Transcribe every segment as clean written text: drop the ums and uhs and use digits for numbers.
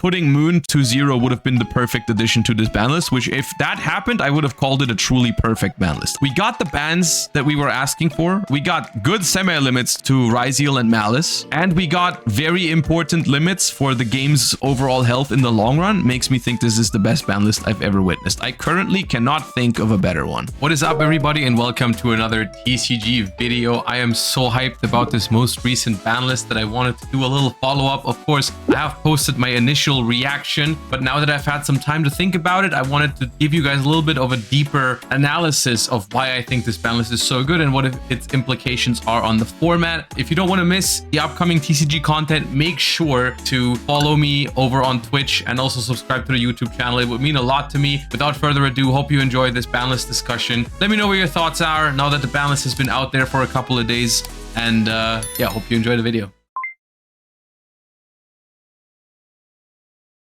putting Moon to 0 would have been the perfect addition to this ban list, which if that happened, I would have called it a truly perfect ban list. We got the bans that we were asking for. We got good semi-limits to Ryzeal and Malice, and we got very important limits for the game's overall health in the long run. Makes me think this is the best ban list I've ever witnessed. I currently cannot think of a better one. What is up, everybody, and welcome to another TCG video. I am so hyped about this most recent ban list that I wanted to do a little follow-up. Of course, I have posted my initial reaction, but now that I've had some time to think about it, I wanted to give you guys a little bit of a deeper analysis of why I think this ban list is so good and what its implications are on the format. If you don't want to miss the upcoming TCG content, make sure to follow me over on Twitch and also subscribe to the YouTube channel. It would mean a lot to me. Without further ado, hope you enjoyed this ban list discussion. Let me know what your thoughts are now that the ban list has been out there for a couple of days. And yeah, hope you enjoy the video.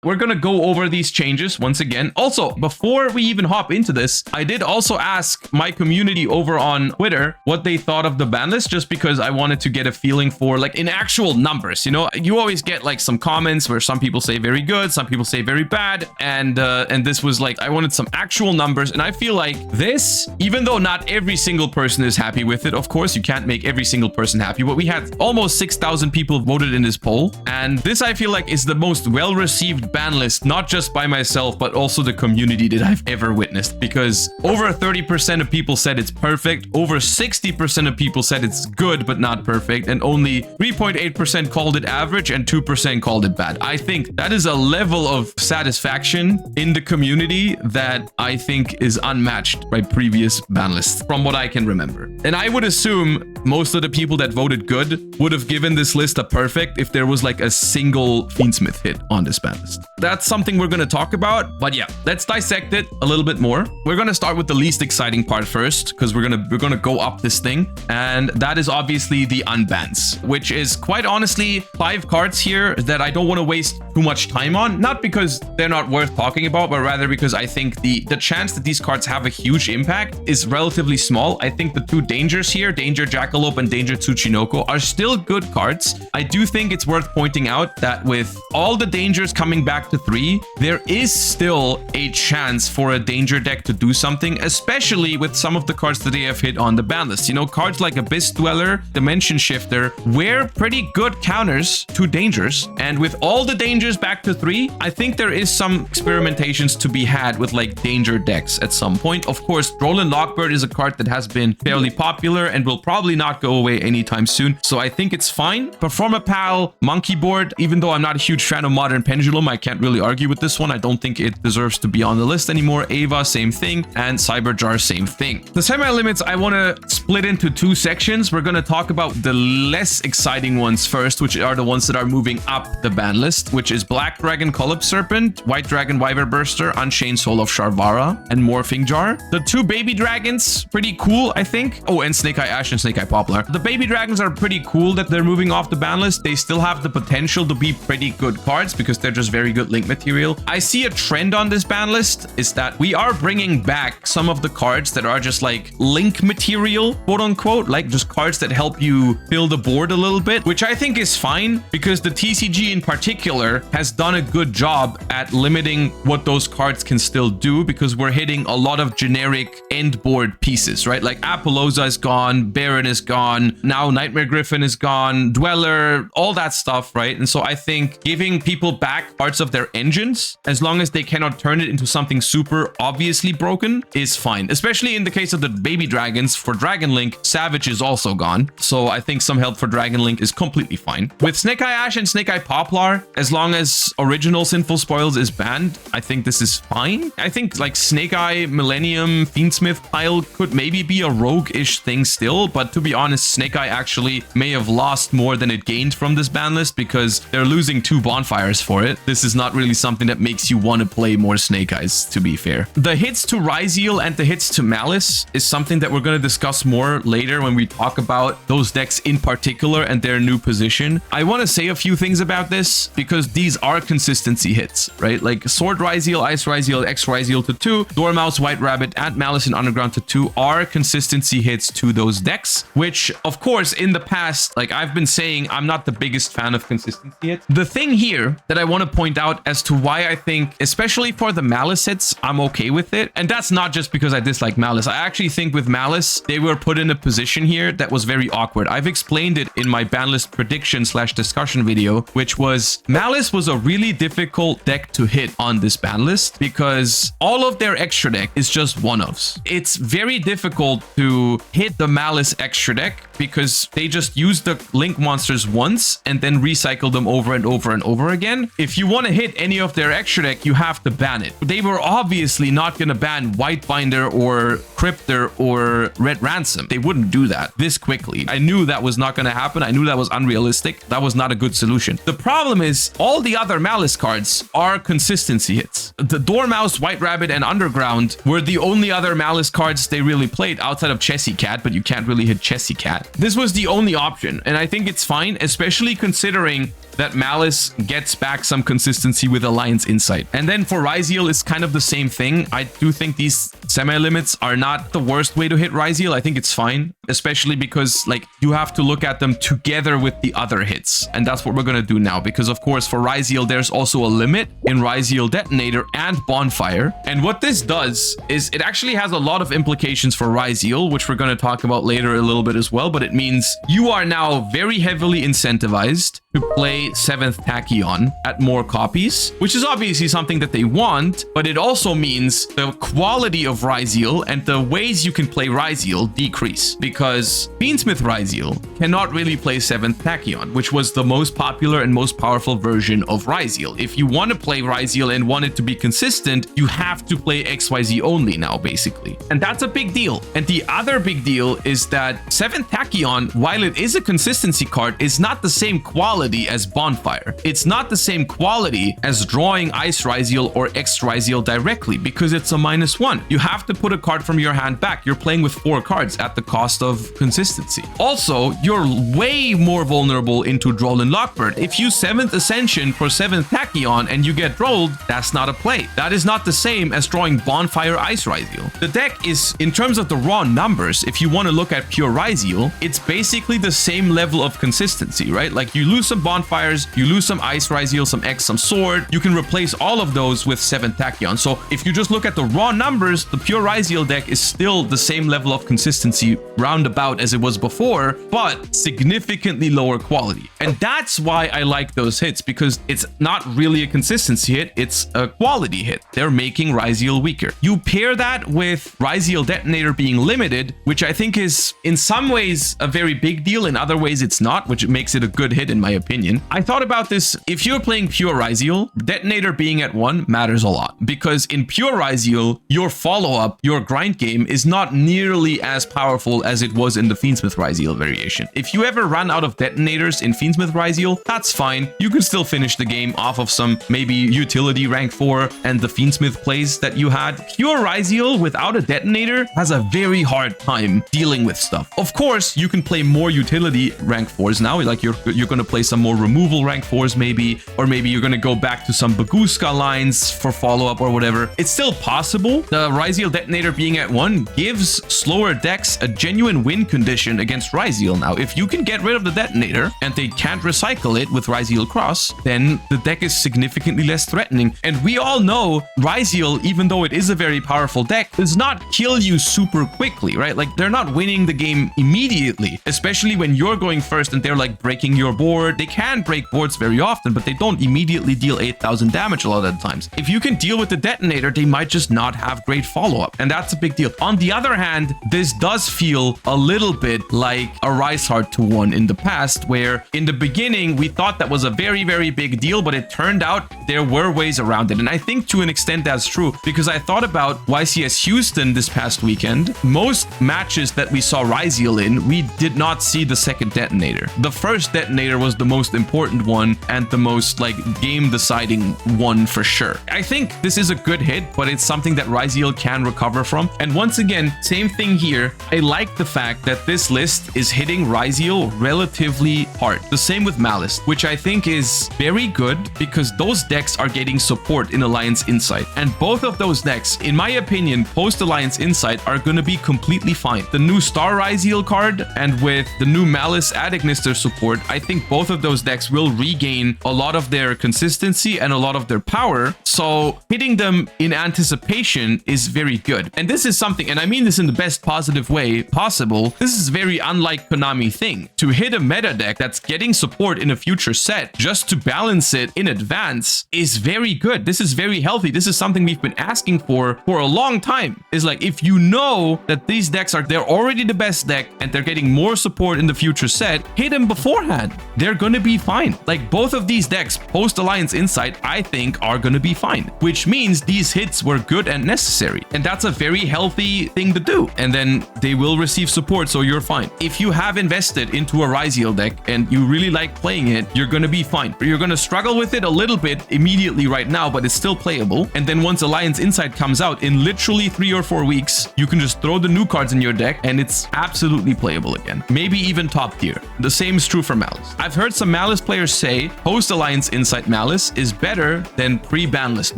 We're gonna go over these changes once again. Also, before we even hop into this, I did also ask my community over on Twitter what they thought of the ban list, just because I wanted to get a feeling for, like, in actual numbers. You know, you always get like some comments where some people say very good, some people say very bad, and this was like, I wanted some actual numbers, and I feel like this, even though not every single person is happy with it, of course, you can't make every single person happy, but we had almost 6,000 people voted in this poll, and this I feel like is the most well-received ban list, not just by myself, but also the community that I've ever witnessed, because over 30% of people said it's perfect, over 60% of people said it's good but not perfect, and only 3.8% called it average and 2% called it bad. I think that is a level of satisfaction in the community that I think is unmatched by previous ban lists from what I can remember. And I would assume most of the people that voted good would have given this list a perfect if there was like a single Fiendsmith hit on this ban list. That's something we're going to talk about, but yeah, let's dissect it a little bit more. We're going to start with the least exciting part first, because we're going to go up this thing, and that is obviously the unbans, which is quite honestly 5 cards here that I don't want to waste too much time on, not because they're not worth talking about, but rather because I think the chance that these cards have a huge impact is relatively small. I think the 2 dangers here, Danger Jackalope and Danger Tsuchinoko, are still good cards. I do think it's worth pointing out that with all the dangers coming back to 3, there is still a chance for a danger deck to do something, especially with some of the cards that they have hit on the ban list. You know, cards like Abyss Dweller, Dimension Shifter were pretty good counters to dangers, and with all the dangers back to 3, I think there is some experimentations to be had with like danger decks at some point. Of course, Drolan Lockbird is a card that has been fairly popular and will probably not go away anytime soon, so I think it's fine. Performapal, Monkey Board, even though I'm not a huge fan of Modern Pendulum, I can't really argue with this one. I don't think it deserves to be on the list anymore. Ava, same thing, and Cyberjar, same thing. The semi-limits I want to split into 2 sections. We're going to talk about the less exciting ones first, which are the ones that are moving up the ban list, which is Black Dragon Collop Serpent, White Dragon Wyver Burster, Unchained Soul of Sharvara, and Morphing Jar. The 2 baby dragons, pretty cool, I think. Oh, and Snake Eye Ash and Snake Eye Poplar. The baby dragons are pretty cool that they're moving off the ban list. They still have the potential to be pretty good cards because they're just very good link material. I see a trend on this ban list is that we are bringing back some of the cards that are just like link material, quote unquote, like just cards that help you fill the board a little bit, which I think is fine because the TCG in particular has done a good job at limiting what those cards can still do, because we're hitting a lot of generic end board pieces, right? Like Apollousa is gone, Baron is gone, now Nightmare Griffin is gone, Dweller, all that stuff, right? And so I think giving people back parts of their engines, as long as they cannot turn it into something super obviously broken, is fine. Especially in the case of the baby dragons. For Dragon Link, Savage is also gone, so I think some help for Dragon Link is completely fine. With Snake Eye Ash and Snake Eye Poplar, as long as original Sinful Spoils is banned, I think this is fine. I think like Snake Eye, Millennium, Fiendsmith pile could maybe be a rogue-ish thing still, but to be honest, Snake Eye actually may have lost more than it gained from this ban list because they're losing 2 bonfires for it. This is not really something that makes you want to play more Snake Eyes, to be fair. The hits to Ryzeal and the hits to Malice is something that we're going to discuss more later when we talk about those decks in particular and their new position. I want to say a few things about this because these are consistency hits, right? Like Sword Ryzeal, Ice Ryzeal, X Ryzeal to 2, Dormouse, White Rabbit, and Malice in Underground to 2 are consistency hits to those decks, which of course in the past, like I've been saying, I'm not the biggest fan of consistency hits. The thing here that I want to point point out as to why I think, especially for the Malice hits, I'm okay with it. And that's not just because I dislike Malice. I actually think with Malice, they were put in a position here that was very awkward. I've explained it in my ban list prediction / discussion video, which was Malice was a really difficult deck to hit on this ban list because all of their extra deck is just one-offs. It's very difficult to hit the Malice extra deck because they just use the Link monsters once and then recycle them over and over and over again. If you want to hit any of their extra deck, you have to ban it. They were obviously not going to ban Whitebinder or Cryptor or Red Ransom. They wouldn't do that this quickly. I knew that was not going to happen. I knew that was unrealistic. That was not a good solution. The problem is all the other Malice cards are consistency hits. The Dormouse, White Rabbit, and Underground were the only other Malice cards they really played outside of Chessy Cat, but you can't really hit Chessy Cat. This was the only option, and I think it's fine, especially considering that Malice gets back some consistency with Alliance Insight. And then for Ryzeal, it's kind of the same thing. I do think these semi-limits are not the worst way to hit Ryzeal. I think it's fine, especially because like you have to look at them together with the other hits. And that's what we're going to do now, because of course for Ryzeal, there's also a limit in Ryzeal Detonator and Bonfire. And what this does is it actually has a lot of implications for Ryzeal, which we're going to talk about later a little bit as well. But it means you are now very heavily incentivized to play 7th Tachyon at more copies, which is obviously something that they want, but it also means the quality of Ryzeal and the ways you can play Ryzeal decrease, because Fiendsmith Ryzeal cannot really play 7th Tachyon, which was the most popular and most powerful version of Ryzeal. If you want to play Ryzeal and want it to be consistent, you have to play XYZ only now, basically. And that's a big deal. And the other big deal is that 7th Tachyon, while it is a consistency card, is not the same quality as Bonfire. It's not the same quality as drawing Ice Ryzeal or X Ryzeal directly, because it's a -1. You have to put a card from your hand back. You're playing with 4 cards at the cost of consistency. Also, you're way more vulnerable into Droll and Lockbird. If you 7th Ascension for 7th Tachyon and you get Drolled, that's not a play. That is not the same as drawing Bonfire Ice Ryzeal. The deck is, in terms of the raw numbers, if you want to look at pure Ryzeal, it's basically the same level of consistency, right? Like you lose some Bonfires, you lose some Ice Ryzeal, some X, some Sword. You can replace all of those with 7th Tachyon. So if you just look at the raw numbers, the pure Ryzeal deck is still the same level of consistency roundabout as it was before, but significantly lower quality. And that's why I like those hits, because it's not really a consistency hit, it's a quality hit. They're making Ryzeal weaker. You pair that with Ryzeal Detonator being limited, which I think is in some ways a very big deal, in other ways it's not, which makes it a good hit in my opinion. I thought about this. If you're playing pure Ryzeal, Detonator being at 1 matters a lot, because in pure Ryzeal, your follow-up, your grind game is not nearly as powerful as it was in the Fiendsmith Ryzeal variation. If you ever run out of detonators in Fiendsmith Ryzeal, that's fine. You can still finish the game off of some maybe utility rank 4 and the Fiendsmith plays that you had. Pure Ryzeal without a detonator has a very hard time dealing with stuff. Of course, you can play more utility rank 4s now, like you're going to play some more removal rank 4s maybe, or maybe you're going to go back to some Baguska lines for follow-up or whatever. It's still possible. The Ryzeal Detonator being at 1 gives slower decks a genuine win condition against Ryzeal now. If you can get rid of the Detonator and they can't recycle it with Ryzeal Cross, then the deck is significantly less threatening. And we all know Ryzeal, even though it is a very powerful deck, does not kill you super quickly, right? Like they're not winning the game immediately, especially when you're going first and they're like breaking your board. They can break boards very often, but they don't immediately deal 8,000 damage a lot of the times. If you can deal with the Detonator, they might just not have great follow-up, and that's a big deal. On the other hand, this does feel a little bit like a Rise Hard to 1 in the past, where in the beginning we thought that was a very, very big deal, but it turned out there were ways around it. And I think to an extent that's true, because I thought about YCS Houston this past weekend. Most matches that we saw Ryzeal in, we did not see the second Detonator. The first Detonator was the most important one and the most like game deciding one for sure. I think this is a good hit, but it's something that Ryzeal can recover from. And once again, same thing here. I like the fact that this list is hitting Ryzeal relatively hard. The same with Malice, which I think is very good because those decks are getting support in Alliance Insight. And both of those decks, in my opinion, post Alliance Insight are going to be completely fine. The new Star Ryzeal card and with the new Malice Adignister support, I think both of those decks will regain a lot of their consistency and a lot of their power. So hitting them in anticipation is very good. And this is something, and I mean this in the best positive way possible, this is very unlike Konami thing. To hit a meta deck that's getting support in a future set just to balance it in advance is very good. This is very healthy. This is something we've been asking for a long time. Is like, if you know that these decks they're already the best deck and they're getting more support in the future set, hit them beforehand. They're gonna be fine. Like, both of these decks post Alliance Insight, I think, are gonna be fine, which means these hits were good and necessary. And that's a very healthy thing to do. And then they will receive support, so you're fine. If you have invested into a Ryziel deck and you really like playing it, you're gonna be fine. You're gonna struggle with it a little bit immediately right now, but it's still playable. And then once Alliance Insight comes out in literally 3 or 4 weeks, you can just throw the new cards in your deck and it's absolutely playable again. Maybe even top tier. The same is true for Malice. I've heard some Malice players say post Alliance Insight Malice is better than pre-ban list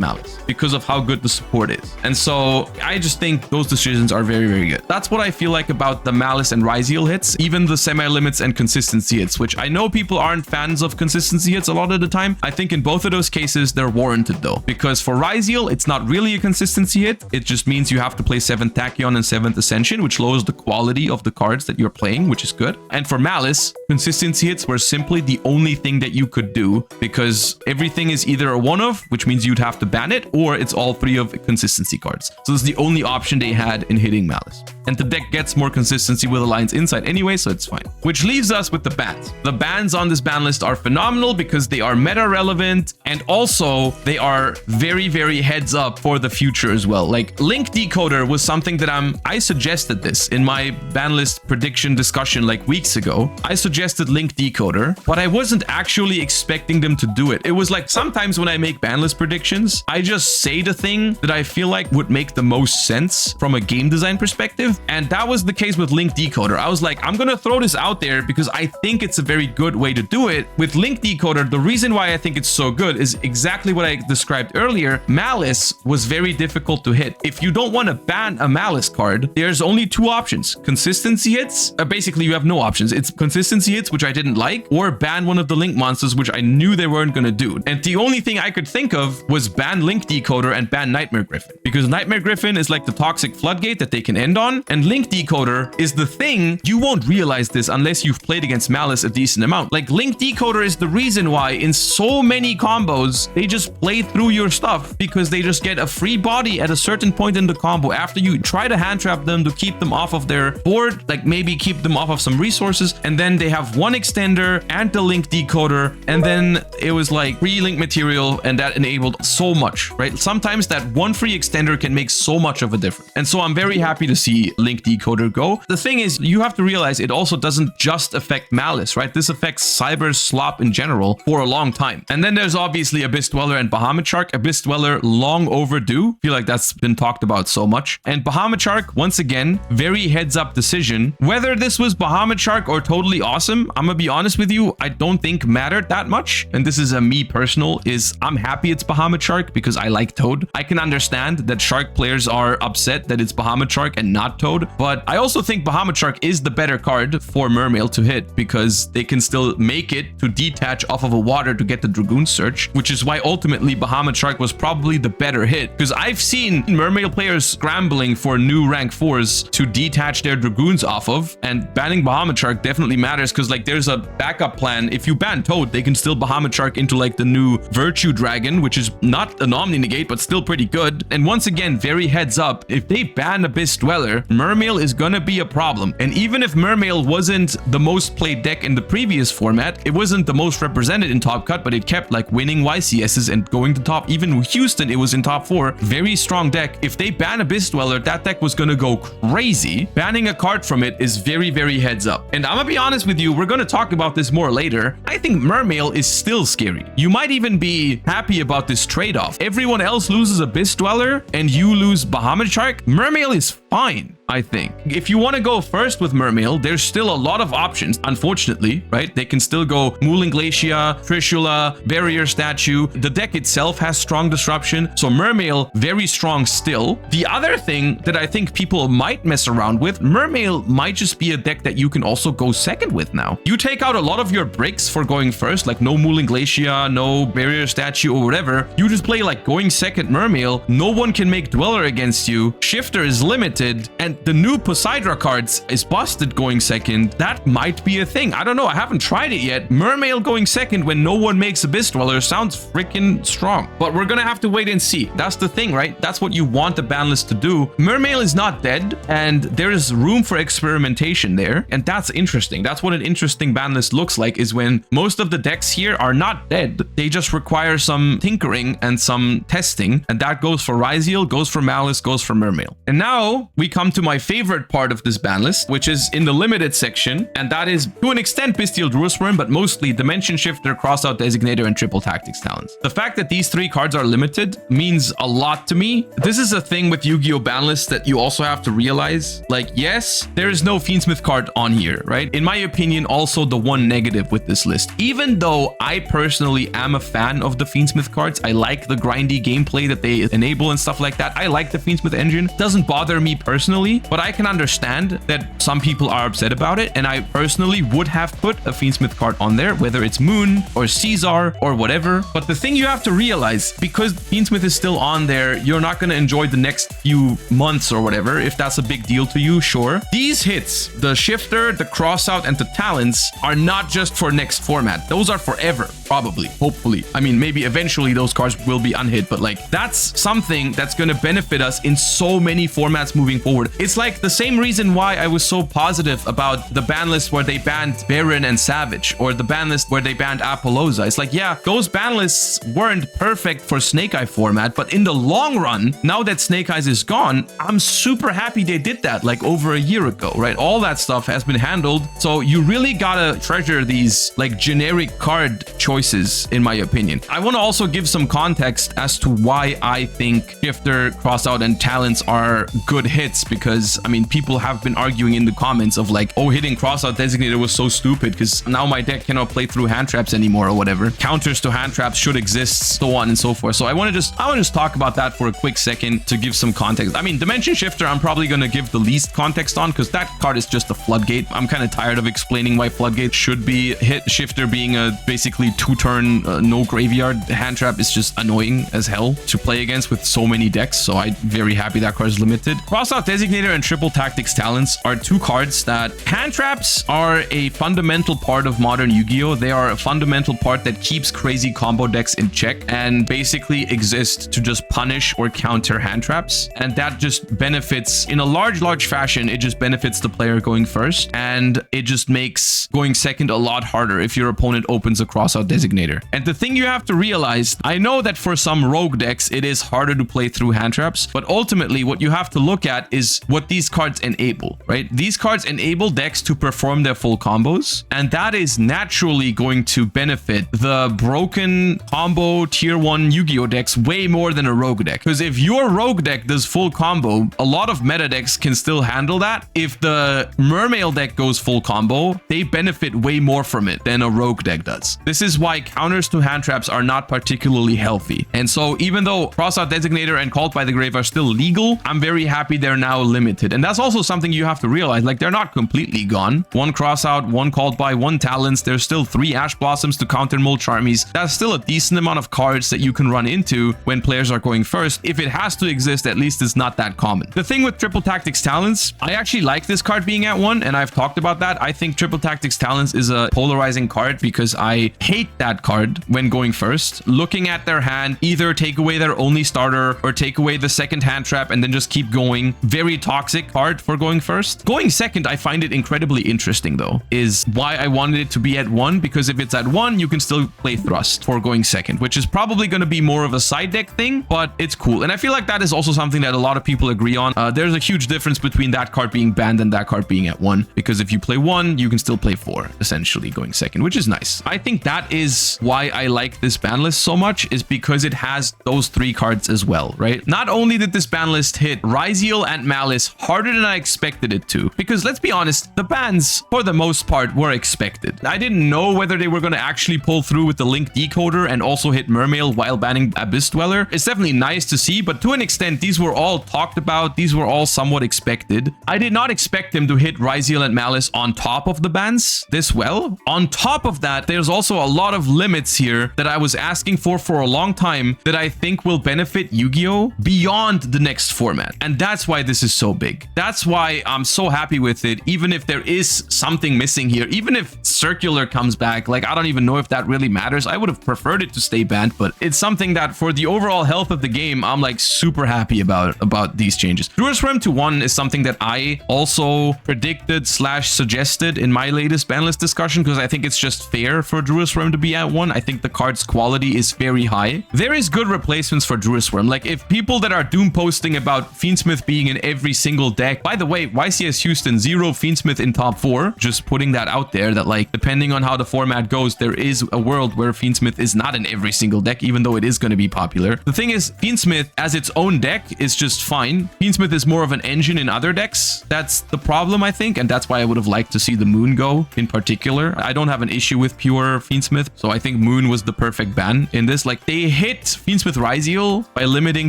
Malice because of how good the support is. And so I just think those decisions are very, very good. That's what I feel like about the Malice and Ryziel hits, even the semi-limits and consistency hits, which I know people aren't fans of consistency hits a lot of the time. I think in both of those cases, they're warranted though, because for Ryziel, it's not really a consistency hit. It just means you have to play 7th Tachyon and 7th Ascension, which lowers the quality of the cards that you're playing, which is good. And for Malice, consistency hits were simply the only thing that you could do, because everything is either a one-off, which means you'd have to ban it, or it's all 3 of consistency cards. So it's the only option they had in hitting Malice. And the deck gets more consistency with Alliance Insight anyway, so it's fine. Which leaves us with the bans. The bans on this ban list are phenomenal because they are meta relevant, and also they are very, very heads up for the future as well. Like, Link Decoder was something that I suggested this in my ban list prediction discussion like weeks ago. I suggested Link Decoder, but I wasn't actually expecting them to do it. It was like, sometimes when I make ban list predictions, I just say the thing that I feel like would make the most sense from a game design perspective. And that was the case with Link Decoder. I was like, I'm gonna throw this out there because I think it's a very good way to do it. With Link Decoder, the reason why I think it's so good is exactly what I described earlier. Malice was very difficult to hit. If you don't want to ban a Malice card, there's only 2 options. Consistency hits, basically you have no options. It's consistency hits, which I didn't like, or ban one of the Link monsters, which I knew they weren't gonna do. And the only thing I could think of was ban Link Decoder and ban Nightmare Griffin, because Nightmare Griffin is like the toxic floodgate that they can end on, and Link Decoder is the thing. You won't realize this unless you've played against Malice a decent amount. Like, Link Decoder is the reason why in so many combos they just play through your stuff, because they just get a free body at a certain point in the combo after you try to hand trap them to keep them off of their board, like maybe keep them off of some resources, and then they have 1 extender and the Link Decoder, and then it was like free link material, and that enabled so much, right? Sometimes that 1 free extender can make so much of a difference. And so I'm very happy to see Link Decoder go. The thing is, you have to realize it also doesn't just affect Malice, right? This affects Cyber's slop in general for a long time. And then there's obviously Abyss Dweller and Bahamut Shark. Abyss Dweller, long overdue. I feel like that's been talked about so much. And Bahamut Shark, once again, very heads up decision. Whether this was Bahamut Shark or totally awesome, I'm gonna be honest with you, I don't think mattered that much. And this is a me personal, is I'm happy it's Bahamut Shark because I like Toad. I can understand that Shark players are upset that it's Bahamut Shark and not Toad, but I also think Bahamut Shark is the better card for Mermail to hit, because they can still make it to detach off of a water to get the Dragoon Search, which is why ultimately Bahamut Shark was probably the better hit, because I've seen Mermail players scrambling for new rank 4s to detach their Dragoons off of, and banning Bahamut Shark definitely matters, because like there's a backup plan. If you ban Toad, they can still Bahamut Shark into like the new Virtue Dragon, which is not an Omni Negate, but still pretty good. And once again, very heads up, if they ban Abyss Dweller, Mermail is gonna be a problem. And even if Mermail wasn't the most played deck in the previous format, it wasn't the most represented in Top Cut, but it kept like winning YCSs and going to top. Even Houston, it was in top 4. Very strong deck. If they ban Abyss Dweller, that deck was gonna go crazy. Banning a card from it is very, very heads up. And I'm gonna be honest with you, we're gonna talk about this more later. I think Mermail is still scary. You might even be happy about this trade-off. Everyone else loses Abyss Dweller and you lose Bahamut Shark. Mermail is fine. I think. If you want to go first with Mermail, there's still a lot of options, unfortunately, right? They can still go Mooling Glacia, Trishula, Barrier Statue. The deck itself has strong disruption, so Mermail, very strong still. The other thing that I think people might mess around with, Mermail might just be a deck that you can also go second with now. You take out a lot of your bricks for going first, like no Mooling Glacia, no Barrier Statue or whatever. You just play like going second Mermail. No one can make Dweller against you. Shifter is limited, and the new Poseidra cards is busted going second. That might be a thing. I don't know. I haven't tried it yet. Mermail going second when no one makes Abyss Dweller sounds freaking strong. But we're gonna have to wait and see. That's the thing, right? That's what you want the ban list to do. Mermail is not dead, and there is room for experimentation there, and that's interesting. That's what an interesting ban list looks like, is when most of the decks here are not dead. They just require some tinkering and some testing, and that goes for Ryziel, goes for Malice, goes for Mermail. And now we come to my favorite part of this ban list, which is in the limited section, and that is to an extent Bestial Druisworm, but mostly Dimension Shifter, Crossout Designator, and Triple Tactics Talents. The fact that these three cards are limited means a lot to me. This is a thing with Yu-Gi-Oh! Ban lists that you also have to realize. Like, yes, there is no Fiendsmith card on here, right? In my opinion, also the one negative with this list. Even though I personally am a fan of the Fiendsmith cards, I like the grindy gameplay that they enable and stuff like that. I like the Fiendsmith engine. Doesn't bother me personally, but I can understand that some people are upset about it, and I personally would have put a Fiendsmith card on there, whether it's Moon or Caesar or whatever. But the thing you have to realize, because Fiendsmith is still on there, you're not going to enjoy the next few months or whatever. If that's a big deal to you, sure. These hits, the Shifter, the Crossout, and the Talents, are not just for next format. Those are forever, probably, hopefully. I mean, maybe eventually those cards will be unhit, but like, that's something that's going to benefit us in so many formats moving forward. It's like the same reason why I was so positive about the ban list where they banned Baron and Savage, or the ban list where they banned Apollousa. It's like, yeah, those ban lists weren't perfect for Snake Eye format, but in the long run, now that Snake Eyes is gone, I'm super happy they did that like over a year ago, right? All that stuff has been handled. So you really gotta treasure these like generic card choices, in my opinion. I want to also give some context as to why I think Shifter, Crossout, and Talents are good hits, because I mean, people have been arguing in the comments of like, oh, hitting Crossout Designator was so stupid because now my deck cannot play through hand traps anymore or whatever. Counters to hand traps should exist, so on and so forth. So I want to just talk about that for a quick second to give some context. I mean, Dimension Shifter, I'm probably going to give the least context on, because that card is just a floodgate. I'm kind of tired of explaining why floodgate should be hit. Shifter being a basically two-turn no graveyard hand trap is just annoying as hell to play against with so many decks. So I'm very happy that card is limited. Crossout Designator and Triple Tactics Talents are two cards that hand traps are a fundamental part of modern Yu-Gi-Oh! They are a fundamental part that keeps crazy combo decks in check and basically exist to just punish or counter hand traps. And that just benefits in a large fashion. It just benefits the player going first, and it just makes going second a lot harder if your opponent opens a Crossout Designator. And the thing you have to realize, I know that for some rogue decks, it is harder to play through hand traps, but ultimately what you have to look at is what these cards enable, right? These cards enable decks to perform their full combos, and that is naturally going to benefit the broken combo tier 1 Yu-Gi-Oh decks way more than a rogue deck. Because if your rogue deck does full combo, a lot of meta decks can still handle that. If the Mermail deck goes full combo, they benefit way more from it than a rogue deck does. This is why counters to hand traps are not particularly healthy. And so even though Crossout Designator and Called by the Grave are still legal, I'm very happy they're now limited. And that's also something you have to realize, like, they're not completely gone. One Crossout, one Called by, one Talents. There's still 3 Ash Blossoms to counter Mold Charmies. That's still a decent amount of cards that you can run into when players are going first. If it has to exist, at least it's not that common. The thing with Triple Tactics Talents, I actually like this card being at 1, and I've talked about that. I think Triple Tactics Talents is a polarizing card because I hate that card when going first. Looking at their hand, either take away their only starter or take away the second hand trap and then just keep going. Very toxic card for going first. Going second, I find it incredibly interesting though, is why I wanted it to be at 1, because if it's at 1, you can still play Thrust for going second, which is probably going to be more of a side deck thing, but it's cool. And I feel like that is also something that a lot of people agree on. There's a huge difference between that card being banned and that card being at 1, because if you play 1, you can still play 4, essentially going second, which is nice. I think that is why I like this ban list so much, is because it has those 3 cards as well, right? Not only did this ban list hit Ryziel and Malice list harder than I expected it to. Because let's be honest, the bans, for the most part, were expected. I didn't know whether they were going to actually pull through with the Link decoder and also hit Mermail while banning Abyss Dweller. It's definitely nice to see, but to an extent, these were all talked about. These were all somewhat expected. I did not expect him to hit Ryziel and Malice on top of the bans this well. On top of that, there's also a lot of limits here that I was asking for a long time that I think will benefit Yu-Gi-Oh! Beyond the next format. And that's why this is so big. That's why I'm so happy with it, even if there is something missing here. Even if Circular comes back, like, I don't even know if that really matters. I would have preferred it to stay banned, but it's something that for the overall health of the game, I'm like super happy about these changes. Druid's Realm to 1 is something that I also predicted / suggested in my latest ban list discussion, because I think it's just fair for Druid's Realm to be at 1. I think the card's quality is very high. There is good replacements for Druid's Realm. Like, if people that are doom posting about Fiendsmith being in every single deck, by the way, YCS Houston, 0 Fiendsmith in top 4, just putting that out there, that like, depending on how the format goes, there is a world where Fiendsmith is not in every single deck, even though it is going to be popular. The thing is, Fiendsmith as its own deck is just fine. Fiendsmith is more of an engine in other decks. That's the problem, I think, and that's why I would have liked to see the Moon go in particular. I don't have an issue with pure Fiendsmith, so I think Moon was the perfect ban in this. Like, they hit Fiendsmith Ryziel by limiting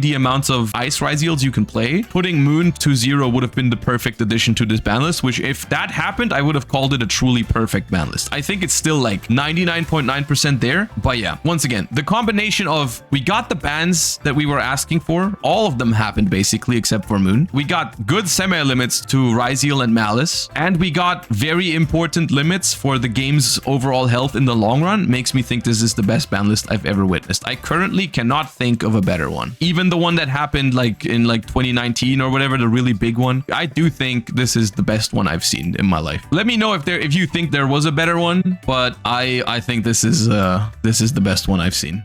the amounts of Ice Ryziels you can play. Putting Moon to 0 would have been the perfect addition to this ban list, which if that happened, I would have called it a truly perfect ban list. I think it's still like 99.9% there, but yeah, once again, the combination of we got the bans that we were asking for, all of them happened basically except for Moon. We got good semi-limits to Ryziel and Malice, and we got very important limits for the game's overall health in the long run. Makes me think this is the best ban list I've ever witnessed. I currently cannot think of a better one. Even the one that happened like in like 2019 or whatever, the really big one, I do think this is the best one I've seen in my life. Let me know if you think there was a better one, but I think this is the best one I've seen.